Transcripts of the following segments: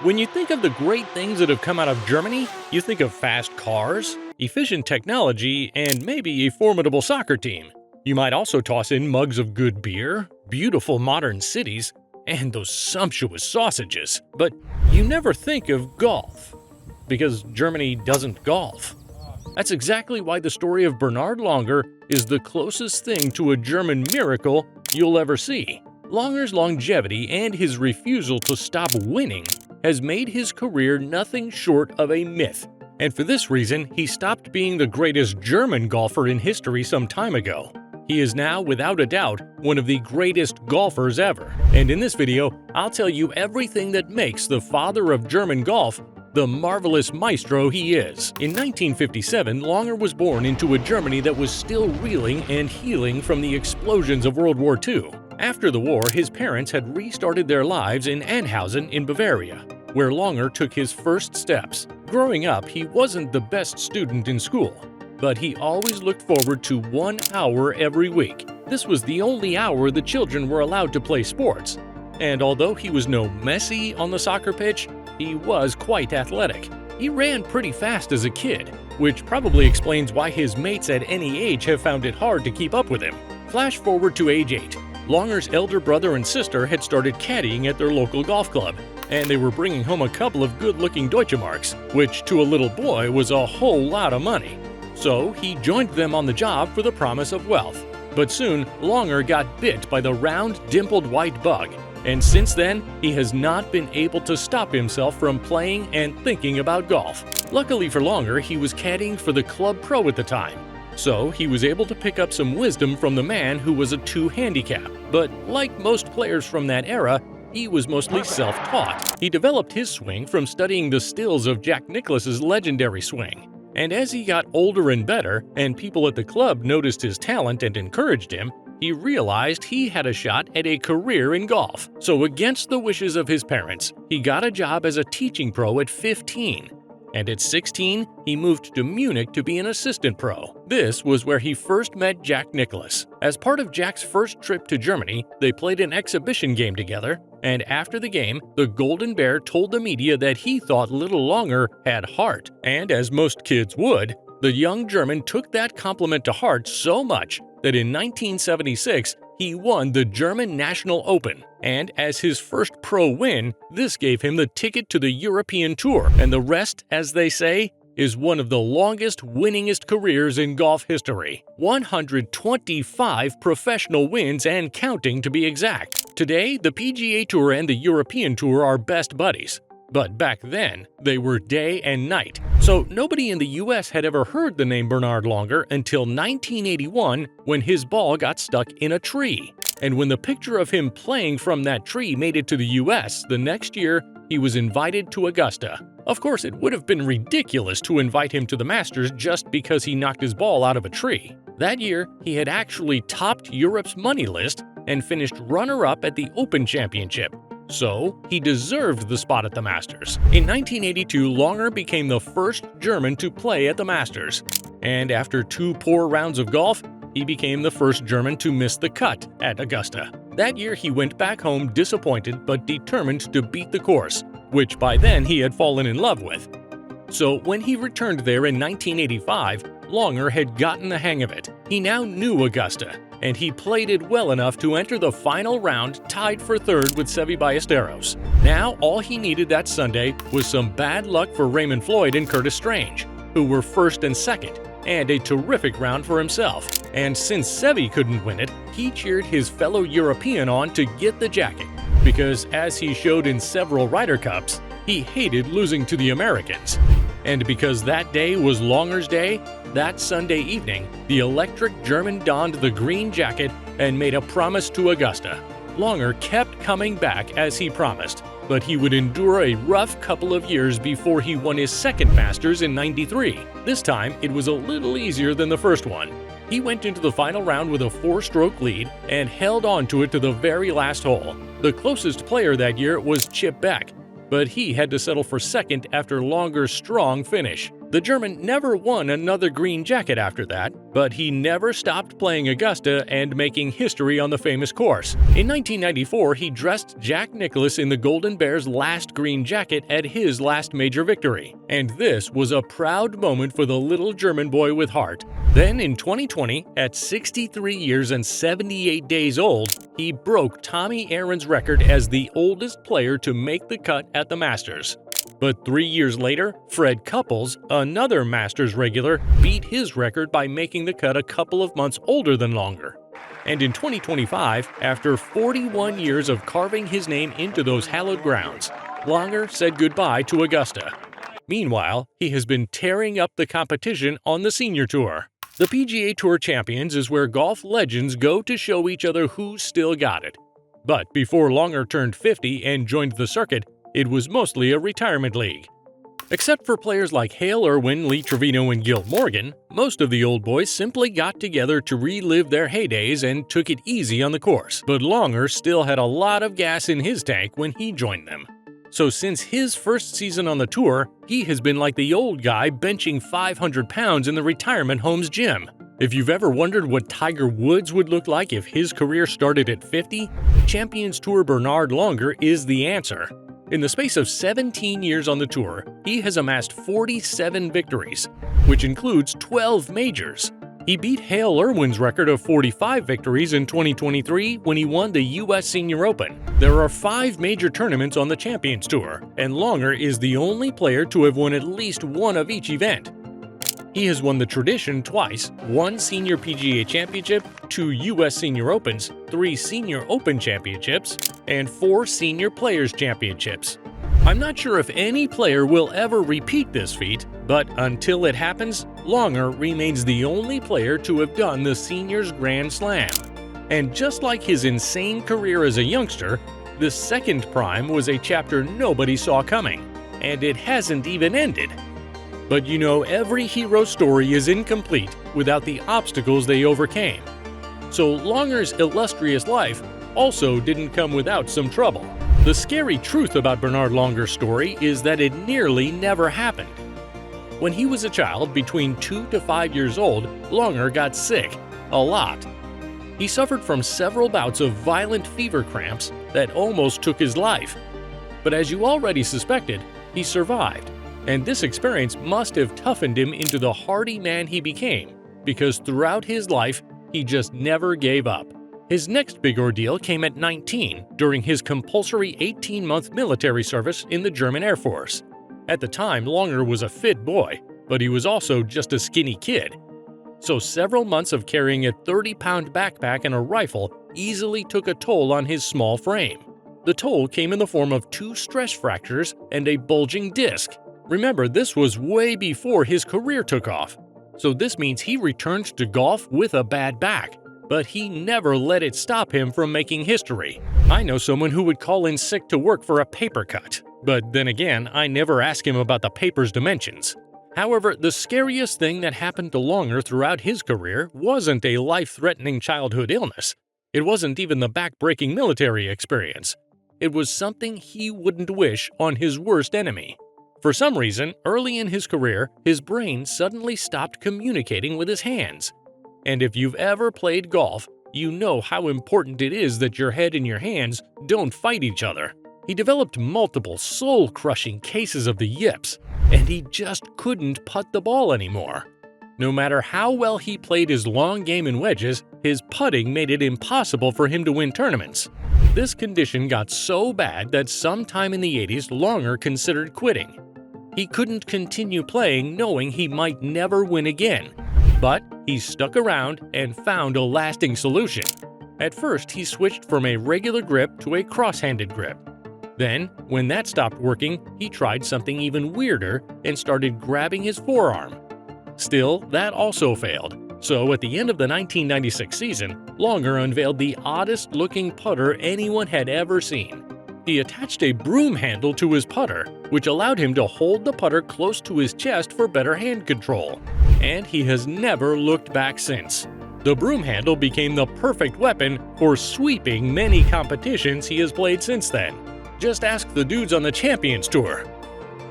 When you think of the great things that have come out of Germany, you think of fast cars, efficient technology, and maybe a formidable soccer team. You might also toss in mugs of good beer, beautiful modern cities, and those sumptuous sausages. But you never think of golf, because Germany doesn't golf. That's exactly why the story of Bernhard Langer is the closest thing to a German miracle you'll ever see. Langer's longevity and his refusal to stop winning has made his career nothing short of a myth. And for this reason, he stopped being the greatest German golfer in history some time ago. He is now, without a doubt, one of the greatest golfers ever. And in this video, I'll tell you everything that makes the father of German golf the marvelous maestro he is. In 1957, Langer was born into a Germany that was still reeling and healing from the explosions of World War II. After the war, his parents had restarted their lives in Anhausen in Bavaria, where Langer took his first steps. Growing up, he wasn't the best student in school, but he always looked forward to 1 hour every week. This was the only hour the children were allowed to play sports. And although he was no Messi on the soccer pitch, he was quite athletic. He ran pretty fast as a kid, which probably explains why his mates at any age have found it hard to keep up with him. Flash forward to age 8. Langer's elder brother and sister had started caddying at their local golf club, and they were bringing home a couple of good-looking Deutschemarks, which to a little boy was a whole lot of money. So he joined them on the job for the promise of wealth. But soon, Langer got bit by the round, dimpled white bug, and since then, he has not been able to stop himself from playing and thinking about golf. Luckily for Langer, he was caddying for the club pro at the time, so he was able to pick up some wisdom from the man who was a 2 handicap. But like most players from that era, he was mostly self-taught. He developed his swing from studying the stills of Jack Nicklaus's legendary swing. And as he got older and better, and people at the club noticed his talent and encouraged him, he realized he had a shot at a career in golf. So against the wishes of his parents, he got a job as a teaching pro at 15. And at 16, he moved to Munich to be an assistant pro. This was where he first met Jack Nicklaus. As part of Jack's first trip to Germany, they played an exhibition game together, and after the game, the Golden Bear told the media that he thought little Langer had heart. And as most kids would, the young German took that compliment to heart so much that in 1976, he won the German National Open, and as his first pro win, this gave him the ticket to the European Tour, and the rest, as they say, is one of the longest, winningest careers in golf history. 125 professional wins and counting to be exact. Today, the PGA Tour and the European Tour are best buddies. But back then, they were day and night. So nobody in the US had ever heard the name Bernhard Langer until 1981 when his ball got stuck in a tree. And when the picture of him playing from that tree made it to the US, the next year, he was invited to Augusta. Of course, it would have been ridiculous to invite him to the Masters just because he knocked his ball out of a tree. That year, he had actually topped Europe's money list and finished runner-up at the Open Championship. So, he deserved the spot at the Masters. In 1982, Langer became the first German to play at the Masters. And after 2 poor rounds of golf, he became the first German to miss the cut at Augusta. That year, he went back home disappointed but determined to beat the course, which by then he had fallen in love with. So, when he returned there in 1985, Langer had gotten the hang of it. He now knew Augusta, and he played it well enough to enter the final round tied for third with Seve Ballesteros. Now, all he needed that Sunday was some bad luck for Raymond Floyd and Curtis Strange, who were first and second, and a terrific round for himself. And since Seve couldn't win it, he cheered his fellow European on to get the jacket, because as he showed in several Ryder Cups, he hated losing to the Americans. And because that day was Langer's day, that Sunday evening, the electric German donned the green jacket and made a promise to Augusta. Langer kept coming back as he promised, but he would endure a rough couple of years before he won his second Masters in '93. This time, it was a little easier than the first one. He went into the final round with a 4-stroke lead and held on to it to the very last hole. The closest player that year was Chip Beck, but he had to settle for second after Langer's strong finish. The German never won another green jacket after that, but he never stopped playing Augusta and making history on the famous course. In 1994, he dressed Jack Nicklaus in the Golden Bear's last green jacket at his last major victory, and this was a proud moment for the little German boy with heart. Then in 2020, at 63 years and 78 days old, he broke Tommy Aaron's record as the oldest player to make the cut at the Masters. But 3 years later, Fred Couples, another Masters regular, beat his record by making the cut a couple of months older than Langer. And in 2025, after 41 years of carving his name into those hallowed grounds, Langer said goodbye to Augusta. Meanwhile, he has been tearing up the competition on the Senior Tour. The PGA Tour Champions is where golf legends go to show each other who's still got it. But before Langer turned 50 and joined the circuit, it was mostly a retirement league. Except for players like Hale Irwin, Lee Trevino, and Gil Morgan, most of the old boys simply got together to relive their heydays and took it easy on the course. But Langer still had a lot of gas in his tank when he joined them. So since his first season on the tour, he has been like the old guy benching 500 pounds in the retirement home's gym. If you've ever wondered what Tiger Woods would look like if his career started at 50, Champions Tour Bernhard Langer is the answer. In the space of 17 years on the tour, he has amassed 47 victories, which includes 12 majors. He beat Hale Irwin's record of 45 victories in 2023 when he won the U.S. Senior Open. There are 5 major tournaments on the Champions Tour, and Langer is the only player to have won at least one of each event. He has won the tradition twice, 1 Senior PGA Championship, 2 U.S. Senior Opens, 3 Senior Open Championships, and 4 Senior Players Championships. I'm not sure if any player will ever repeat this feat, but until it happens, Langer remains the only player to have done the Seniors Grand Slam. And just like his insane career as a youngster, the second prime was a chapter nobody saw coming, and it hasn't even ended. But you know, every hero's story is incomplete without the obstacles they overcame. So Langer's illustrious life also didn't come without some trouble. The scary truth about Bernhard Langer's story is that it nearly never happened. When he was a child, between 2 to 5 years old, Langer got sick, a lot. He suffered from several bouts of violent fever cramps that almost took his life. But as you already suspected, he survived. And this experience must have toughened him into the hardy man he became, because throughout his life, he just never gave up. His next big ordeal came at 19 during his compulsory 18-month military service in the German Air Force. At the time, Langer was a fit boy, but he was also just a skinny kid. So several months of carrying a 30-pound backpack and a rifle easily took a toll on his small frame. The toll came in the form of 2 stress fractures and a bulging disc. Remember, this was way before his career took off, so this means he returned to golf with a bad back, but he never let it stop him from making history. I know someone who would call in sick to work for a paper cut, but then again, I never ask him about the paper's dimensions. However, the scariest thing that happened to Langer throughout his career wasn't a life-threatening childhood illness. It wasn't even the back-breaking military experience. It was something he wouldn't wish on his worst enemy. For some reason, early in his career, his brain suddenly stopped communicating with his hands. And if you've ever played golf, you know how important it is that your head and your hands don't fight each other. He developed multiple soul-crushing cases of the yips, and he just couldn't putt the ball anymore. No matter how well he played his long game and wedges, his putting made it impossible for him to win tournaments. This condition got so bad that sometime in the 80s, Langer considered quitting. He couldn't continue playing knowing he might never win again. But he stuck around and found a lasting solution. At first, he switched from a regular grip to a cross-handed grip. Then, when that stopped working, he tried something even weirder and started grabbing his forearm. Still, that also failed. So at the end of the 1996 season, Langer unveiled the oddest-looking putter anyone had ever seen. He attached a broom handle to his putter, which allowed him to hold the putter close to his chest for better hand control. And he has never looked back since. The broom handle became the perfect weapon for sweeping many competitions he has played since then. Just ask the dudes on the Champions Tour.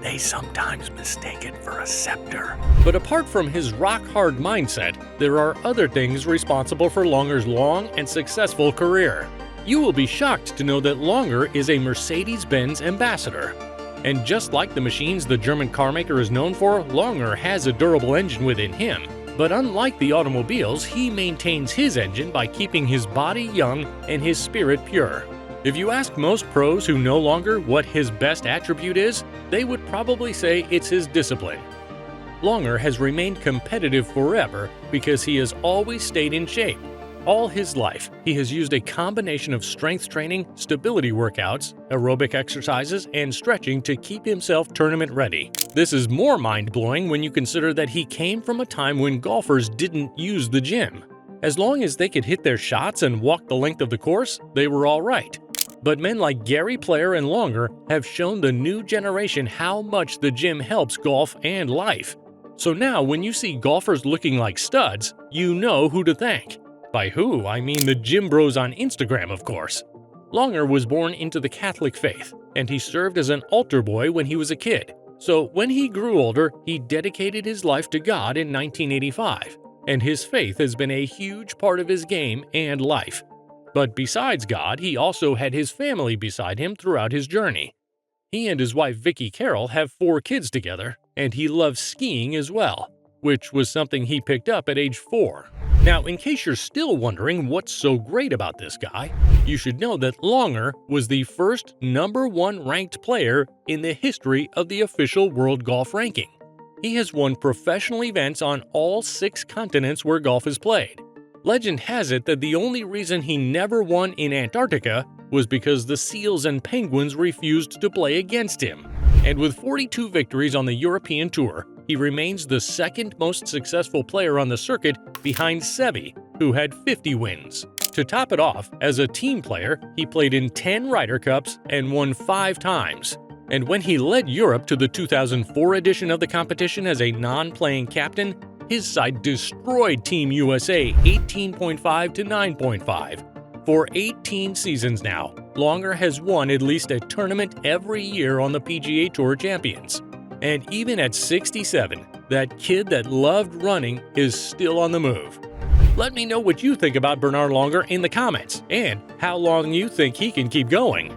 they sometimes mistake it for a scepter. But apart from his rock-hard mindset, there are other things responsible for Langer's long and successful career. You will be shocked to know that Langer is a Mercedes-Benz ambassador. And just like the machines the German carmaker is known for, Langer has a durable engine within him. But unlike the automobiles, he maintains his engine by keeping his body young and his spirit pure. If you ask most pros who know Langer what his best attribute is, they would probably say it's his discipline. Langer has remained competitive forever because he has always stayed in shape. All his life, he has used a combination of strength training, stability workouts, aerobic exercises, and stretching to keep himself tournament ready. This is more mind-blowing when you consider that he came from a time when golfers didn't use the gym. As long as they could hit their shots and walk the length of the course, they were all right. But men like Gary Player and Langer have shown the new generation how much the gym helps golf and life. So now when you see golfers looking like studs, you know who to thank. By who, I mean the gym bros on Instagram, of course. Langer was born into the Catholic faith, and he served as an altar boy when he was a kid. So when he grew older, he dedicated his life to God in 1985, and his faith has been a huge part of his game and life. But besides God, he also had his family beside him throughout his journey. He and his wife Vicky Carroll have 4 kids together, and he loves skiing as well, which was something he picked up at age 4. Now, in case you're still wondering what's so great about this guy, you should know that Langer was the first #1 ranked player in the history of the official World Golf Ranking. He has won professional events on all 6 continents where golf is played. Legend has it that the only reason he never won in Antarctica was because the seals and penguins refused to play against him. And with 42 victories on the European Tour, he remains the second most successful player on the circuit behind Seve, who had 50 wins. To top it off, as a team player, he played in 10 Ryder Cups and won 5 times. And when he led Europe to the 2004 edition of the competition as a non-playing captain, his side destroyed Team USA 18.5 to 9.5. For 18 seasons now, Langer has won at least a tournament every year on the PGA Tour Champions. And even at 67, that kid that loved running is still on the move. Let me know what you think about Bernhard Langer in the comments and how long you think he can keep going.